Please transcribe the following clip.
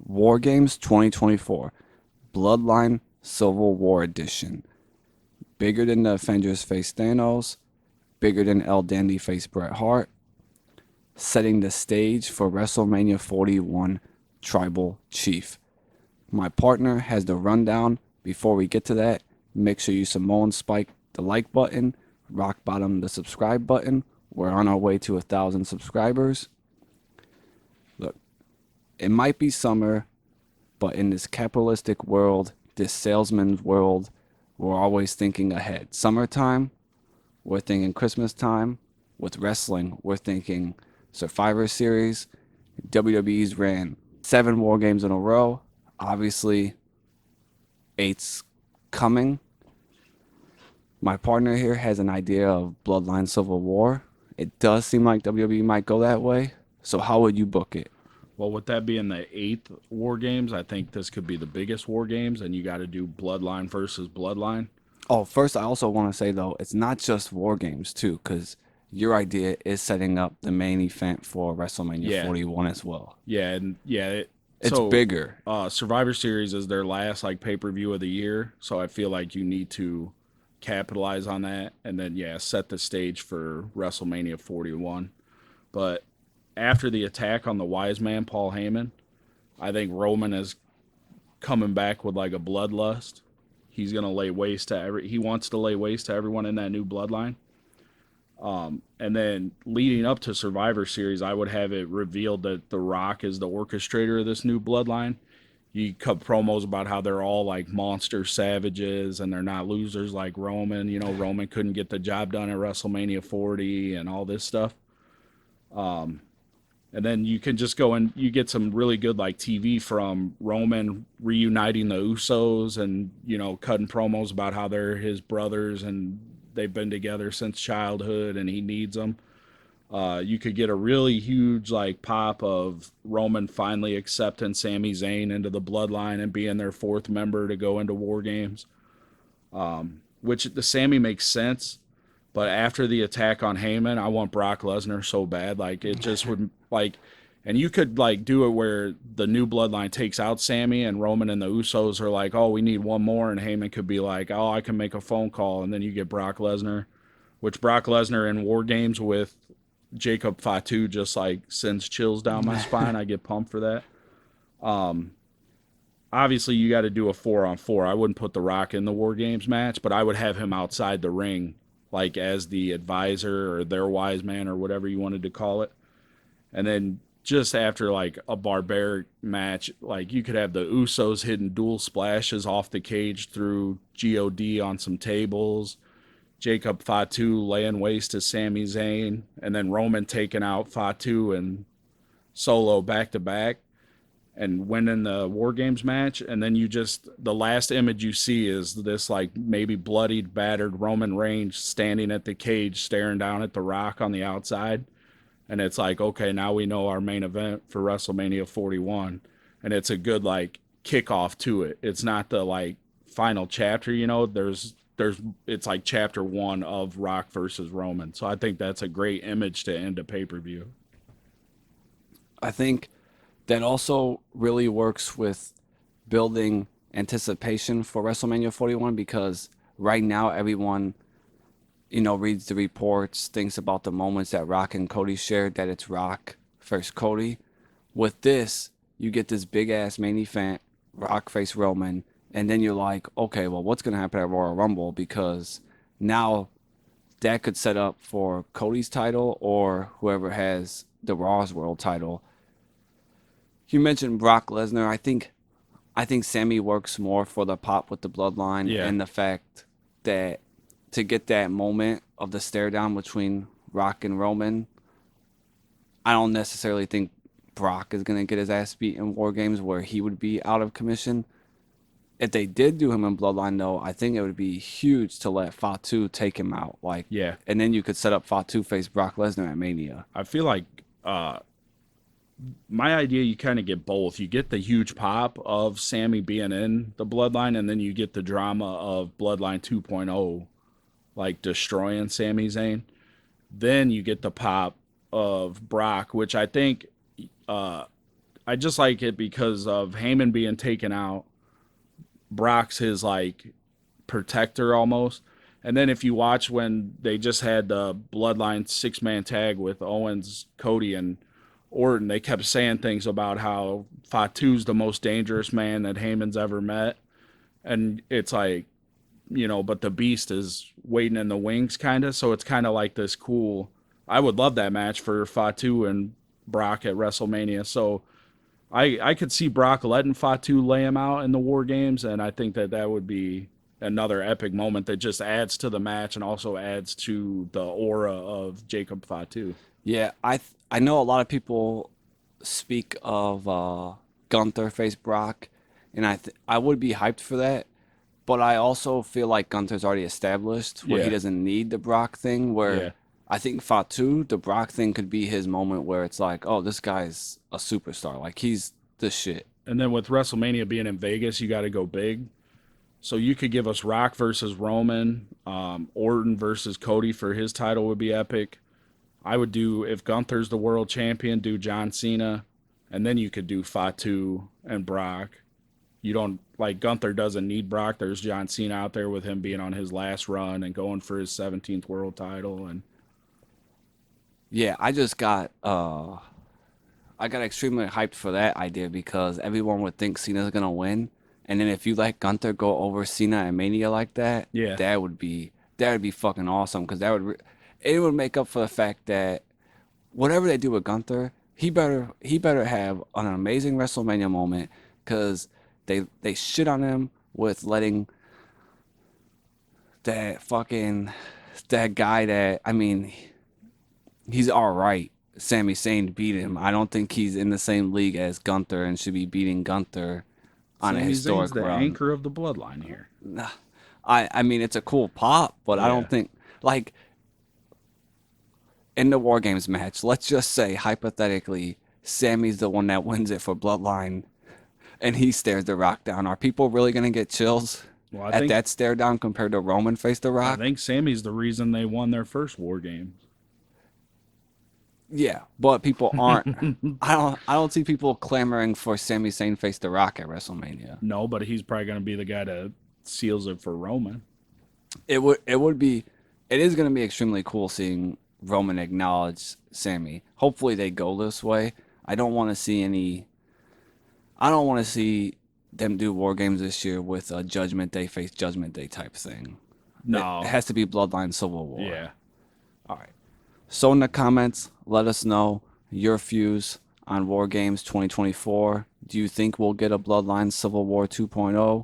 War Games 2024, Bloodline Civil War Edition. Bigger than the Avengers face Thanos, bigger than El Dandy face Bret Hart, setting the stage for WrestleMania 41 Tribal Chief. My partner has the rundown. Before we get to that, make sure you Samoan Spike the like button, rock bottom the subscribe button. We're on our way to 1,000 subscribers. Look, it might be summer, but in this capitalistic world, this salesman's world, we're always thinking ahead. Summertime, we're thinking Christmas time. With wrestling, we're thinking Survivor Series. WWE's ran 7 War Games in a row. Obviously, 8's coming. My partner here has an idea of Bloodline Civil War. It does seem like WWE might go that way. So how would you book it? Well, with that being the eighth War Games, I think this could be the biggest War Games, and you got to do Bloodline versus Bloodline. Oh, first, I also want to say, though, it's not just War Games, too, because your idea is setting up the main event for WrestleMania Yeah, 41 as well. yeah, and yeah. It's So, bigger. Survivor Series is their last like pay per view of the year, so I feel like you need to capitalize on that, and then set the stage for WrestleMania 41. But after the attack on the wise man Paul Heyman, I think Roman is coming back with like a bloodlust. He's gonna lay waste to every. He wants to lay waste to everyone in that new bloodline. And then leading up to Survivor Series, I would have it revealed that The Rock is the orchestrator of this new bloodline. You cut promos about how they're all like monster savages and they're not losers like Roman. You know, Roman couldn't get the job done at WrestleMania 40 and all this stuff. And then you can just go and you get some really good like TV from Roman reuniting the Usos and cutting promos about how they're his brothers and they've been together since childhood and he needs them. You could get a really huge like pop of Roman finally accepting Sami Zayn into the bloodline and being their fourth member to go into War Games, which the Sami makes sense. But after the attack on Heyman, I want Brock Lesnar so bad. Like it just would like, and you could like do it where the new bloodline takes out Sammy and Roman and the Usos are like, oh, we need one more, and Heyman could be like, oh, I can make a phone call, and then you get Brock Lesnar, which Brock Lesnar in War Games with Jacob Fatu just like sends chills down my spine. I get pumped for that. Obviously, you got to do a 4-on-4. I wouldn't put The Rock in the War Games match, but I would have him outside the ring, like as the advisor or their wise man or whatever you wanted to call it. And then just after like a barbaric match, like you could have the Usos hitting dual splashes off the cage through God on some tables, Jacob Fatu laying waste to Sami Zayn, and then Roman taking out Fatu and Solo back to back and winning the War Games match. And then the last image you see is this like maybe bloodied, battered Roman Reigns standing at the cage staring down at The Rock on the outside. And it's like, okay, now we know our main event for WrestleMania 41. And it's a good like kickoff to it. It's not the like final chapter, there's it's like chapter 1 of Rock versus Roman. So I think that's a great image to end a pay-per-view. I think that also really works with building anticipation for WrestleMania 41 because right now everyone, reads the reports, thinks about the moments that Rock and Cody shared, that it's Rock versus Cody. With this, you get this big ass main event, Rock face Roman, and then you're like, okay, well, what's gonna happen at Royal Rumble? Because now that could set up for Cody's title or whoever has the Raw's World title. You mentioned Brock Lesnar. I think Sammy works more for the pop with the bloodline Yeah. and the fact that to get that moment of the stare down between Rock and Roman, I don't necessarily think Brock is gonna get his ass beat in War Games where he would be out of commission. If they did do him in Bloodline, though, I think it would be huge to let Fatu take him out, like, Yeah. and then you could set up Fatu face Brock Lesnar at Mania. I feel like my idea, you kind of get both. You get the huge pop of Sammy being in the bloodline, and then you get the drama of Bloodline 2.0, like destroying Sami Zayn. Then you get the pop of Brock, which I think I just like it because of Heyman being taken out. Brock's his like protector almost. And then if you watch when they just had the Bloodline 6-man tag with Owens, Cody, and Orton, they kept saying things about how Fatu's the most dangerous man that Heyman's ever met. And it's like, but the Beast is waiting in the wings, kind of. So it's kind of like this cool. I would love that match for Fatu and Brock at WrestleMania. So I could see Brock letting Fatu lay him out in the War Games, and I think that that would be another epic moment that just adds to the match and also adds to the aura of Jacob Fatu. Yeah, I know a lot of people speak of Gunther face Brock, and I would be hyped for that. But I also feel like Gunther's already established where he Yeah, doesn't need the Brock thing. Where yeah. I think Fatu, the Brock thing could be his moment where it's like, oh, this guy's a superstar. Like he's the shit. And then with WrestleMania being in Vegas, you got to go big. So you could give us Rock versus Roman, Orton versus Cody for his title would be epic. I would do, if Gunther's the world champion, do John Cena, and then you could do Fatu and Brock. You don't like Gunther doesn't need Brock. There's John Cena out there with him being on his last run and going for his 17th world title. And Yeah, I got extremely hyped for that idea because everyone would think Cena's gonna win, and then if you let Gunther go over Cena and Mania like that, yeah, that would be fucking awesome because it would make up for the fact that whatever they do with Gunther, he better have an amazing WrestleMania moment because they shit on him with letting that fucking that guy that I mean he's all right. Sami Zayn beat him. I don't think he's in the same league as Gunther and should be beating Gunther on a Sami Zayn's historic the run. anchor of the bloodline here. I mean it's a cool pop, but I Yeah. don't think like in the War Games match, let's just say hypothetically Sammy's the one that wins it for Bloodline and he stares the Rock down. Are people really gonna get chills Well, I at think that stare down compared to Roman face the I Rock? think Sammy's the reason they won their first War Games. Yeah, but people aren't. I don't see people clamoring for Sami Zayn face the Rock at WrestleMania. No, but he's probably going to be the guy that seals it for Roman. It would be it is going to be extremely cool seeing Roman acknowledge Sammy. Hopefully they go this way. I don't want to see any. I don't want to see them do War Games this year with a Judgment Day face Judgment Day type thing. It No. has to be Bloodline Civil War. Yeah. All right. So in the comments, let us know your views on War Games 2024. Do you think we'll get a Bloodline Civil War 2.0?